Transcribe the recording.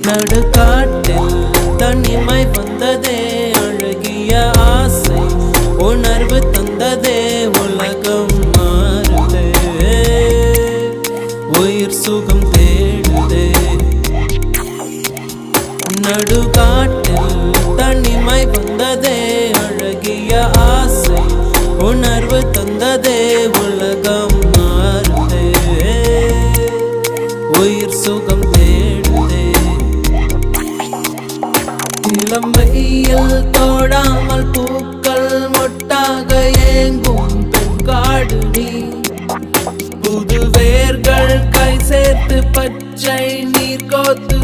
நடுக்காட்டில் தனிமை வந்ததே, அழகிய ஆசை உணர்வு தந்ததே, உலகம் மாறுதே, உயிர் சுகம் தேடுதே. நடுக்காட்டில் தனிமை வந்ததே, அழகிய ஆசை உணர்வு தந்ததே, உலகம் மாறுதே, உயிர் சுகம் தேடுதே. இளம் வெயில் தோடாமல் பூக்கள் மொட்டாக ஏங்கும் பெண்காடு நீ. புது வேர்கள் கை சேர்த்து பச்சை நீர் கோத்து